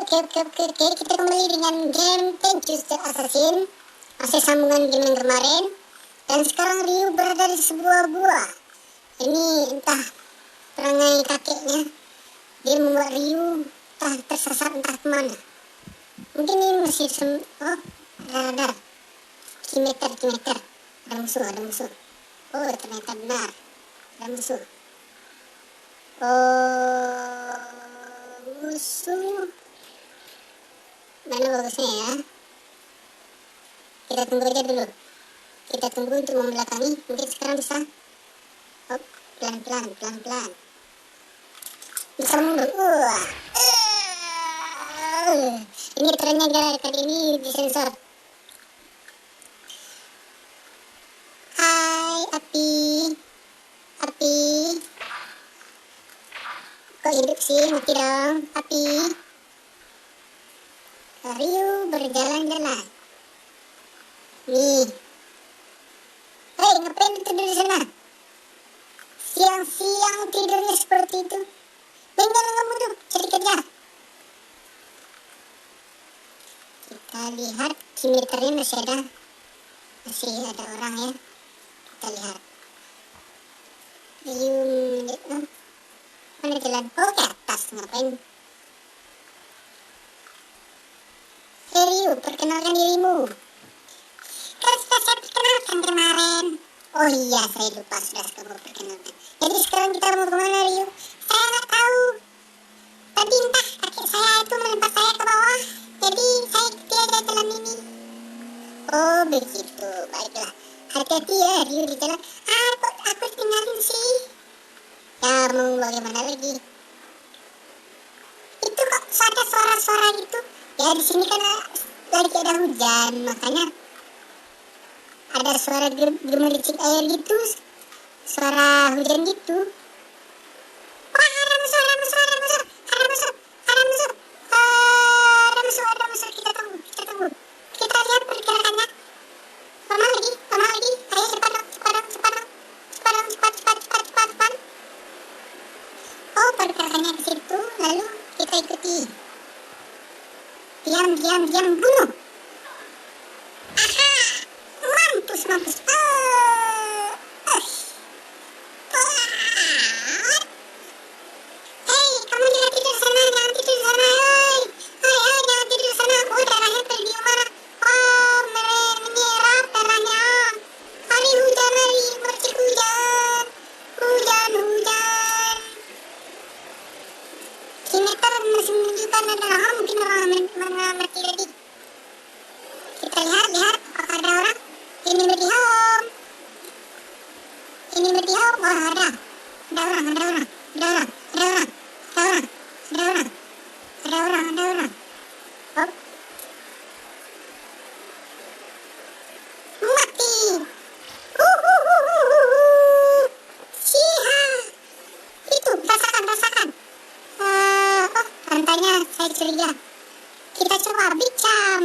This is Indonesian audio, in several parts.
Oke, kita kembali dengan game Thank You Star Assassin. Masih sambungan game yang kemarin. Dan sekarang Ryu berada di sebuah gua. Ini entah perangai kakeknya, dia membuat Ryu entah tersesat entah kemana. Mungkin ini masih ada kimeter. Ada musuh. Oh, ternyata benar, ada musuh. Musuh mana bagusnya ya? Kita tunggu aja dulu. Kita tunggu untuk membelakangi. Mungkin sekarang bisa. Oh, pelan-pelan. Bisa mundur. Ini trennya guys, kali ini disensor. Hai, api. Kok hidup sih? Mati dong, api. Ryu berjalan-jalan. Nih. Hei, ngapain tidur di sana? Siang-siang tidurnya seperti itu. Dan jangan kamu tuh, cari kerja. Kita lihat kimeternya masih ada orang ya. Kita lihat. Ryu, mana jalan? Oh, ke atas, ngapain? Ryu, perkenalkan dirimu. Kan sudah saya perkenalkan kemarin. Oh iya, saya lupa sudah kamu perkenalkan. Jadi sekarang kita mau kemana, Ryu? Saya nggak tahu. Tadi entah kakek saya itu melempar saya ke bawah. Jadi saya ikuti aja jalan ini. Oh begitu, baiklah. Hati-hati ya, Ryu di jalan. Kok aku tinggalin sih? Ya mau bagaimana lagi? Itu kok ada suara-suara gitu. Ya di sini kan lagi ada hujan, makanya ada suara gemericik air gitu, suara hujan gitu. Wah, ada musuh. Kita tunggu. Kita lihat pergerakannya. Lama lagi. Ayo cepat dong. Oh, pergerakannya ke situ, lalu kita ikuti. Diam, bunuh. Aha, mampus. Hei, kamu jangan tidur di sana, jangan tidur di sana. Oh, darahnya tergimana? Oh, menyerap darahnya. Hari hujan, mercik hujan. Kimeter masih menunjukkan ada mungkin orang mati lagi. Kita lihat apakah ada orang. Ini berdiam. Wah, ada orang. Oh. Mati. Siha. Itu rasakan. Rantainya saya curiga. Kita coba bicam.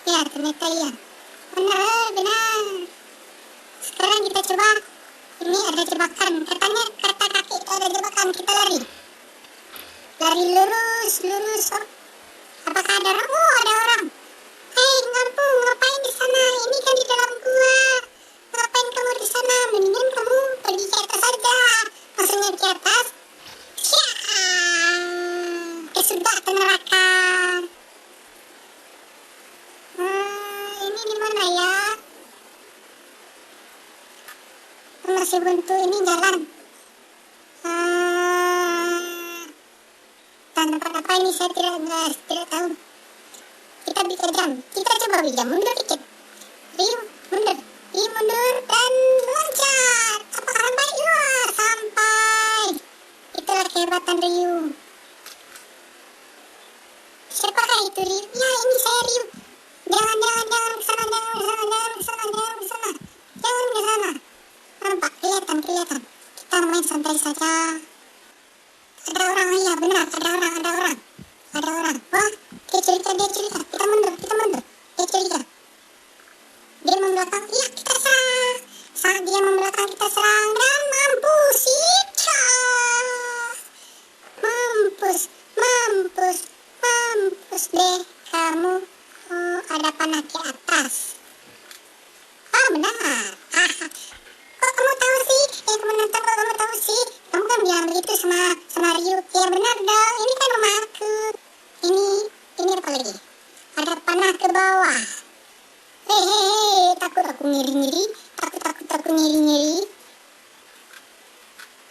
Ya, ternyata iya. Benar. Sekarang kita coba. Ini ada jebakan. Kata kakek itu ada jebakan. Kita lari lurus. Oh, apakah ada orang? Oh, ada orang. Hei, ngapain di sana? Ini kan di dalam gua. Ngapain kamu di sana? Mendingan kamu pergi ke atas saja. Maksudnya ke atas. Sudah ke neraka. Ini di mana ya? Masih buntu ini jalan. Dan tempat apa ini saya tidak tahu. Kita bisa jam. Kita coba bijam mundur dikit. Ryu mundur dan loncat. Apakah sampai? Wah, sampai. Itulah kehebatan Ryu. Siapakah itu Ryu? Ya, ini saya Ryu. Jangan ke sana. Jangan ke sana. Nampak, kelihatan. Kita main santai saja. Ada orang, iya benar, ada orang. Wah, dia cerita. Kita mundur. Dia cerita. Dia membelakang, iya kita serang. Saat dia membelakang kita serang dan mampus. mampus, mampus, mampus deh kamu. Oh, ada panah di atas. Ah, benar. Ah, kok kamu tahu sih? Kamu nonton, kok kamu tahu sih? Kamu kan bilang begitu sama Ryu. Ya benar dong, ini kan rumah aku. Ini apa lagi? Ada panah ke bawah. Hehehe, takut aku ngiri-ngiri. Takut ngiri-ngiri.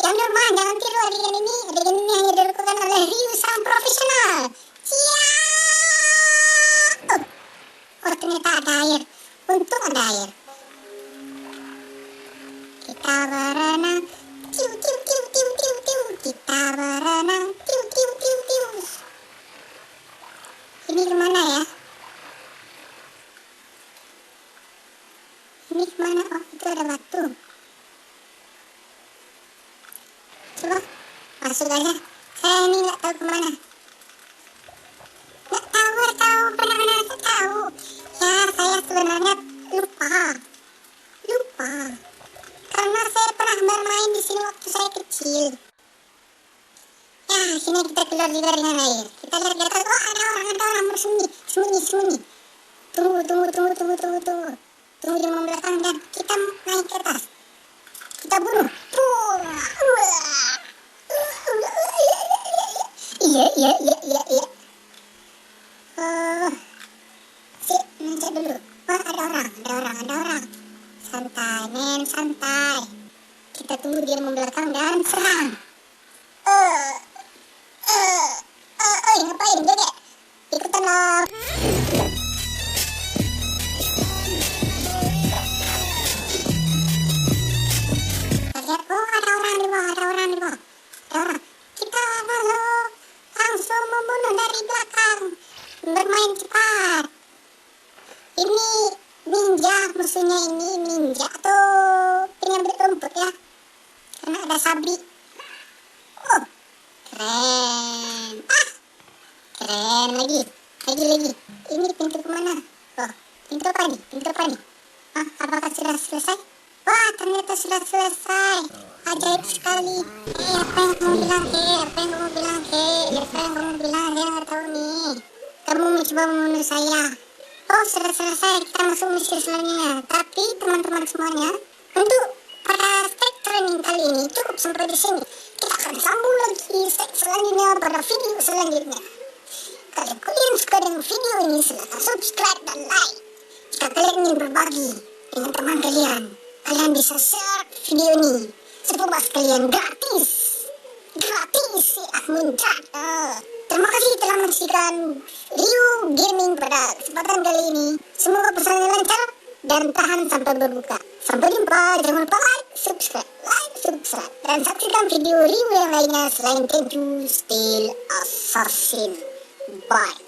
Yang normal, jangan tiru adegan ini. Adegan ini hanya dilakukan oleh Ryu sang profesional. Siap. Oh, ternyata ada air. Untung ada air. Kita berenang. Tiu, tiu, tiu, tiu, tiu, tiu. Kita berenang. Tiu, tiu, tiu, tiu. Ini kemana ya? Ini kemana? Oh, itu ada batu. Coba masuk aja. Saya ini nggak tahu kemana. Nggak tahu, benar-benar nggak tahu. Ya, saya sebenarnya lupa. Karena saya pernah bermain di sini waktu saya kecil. Ya, sini kita keluar juga dengan air. Kita lihat di atas. Oh, ada orang bersembunyi. Tunggu. Tunggu di belakang dan kita naik ke atas. Kita bunuh. Iya. Oh, nanti dulu. Wah, ada orang. Santai, men, santai. Kita tunggu dia membelakang dan serang. Ngapain, Dede? Ikutan lah. Lihat, oh, ada orang di bawah. Kita langsung membunuh dari belakang. Bermain cepat. Ini ninja, musuhnya ini ninja atau penyambit rumput ya. Karena ada sabri. Oh, keren. Keren lagi. Ini pintu kemana? Oh, pintu apa nih? Apakah sudah selesai? Wah, ternyata sudah selesai. Ajaib sekali. Apa yang kamu bilang? Saya nggak tahu nih. Kamu mencoba membunuh saya. Oh, sudah selesai. Kita masuk misi selanjutnya. Tapi teman-teman semuanya, untuk pada stage training kali ini cukup sampai di sini. Kita akan sambung lagi stage selanjutnya pada video selanjutnya. Kalau kalian suka dengan video ini, silahkan subscribe dan like. Jika kalian ingin berbagi dengan teman kalian bisa share video ini sebebas kalian gratis ya, muncrat. Terima kasih telah menyaksikan Ryu Gaming pada kesempatan kali ini. Semoga pesannya lancar dan tahan sampai berbuka. Sampai jumpa, jangan lupa like, subscribe, dan saksikan video Ryu yang lainnya selain Tenchu Steel Assassin. Bye.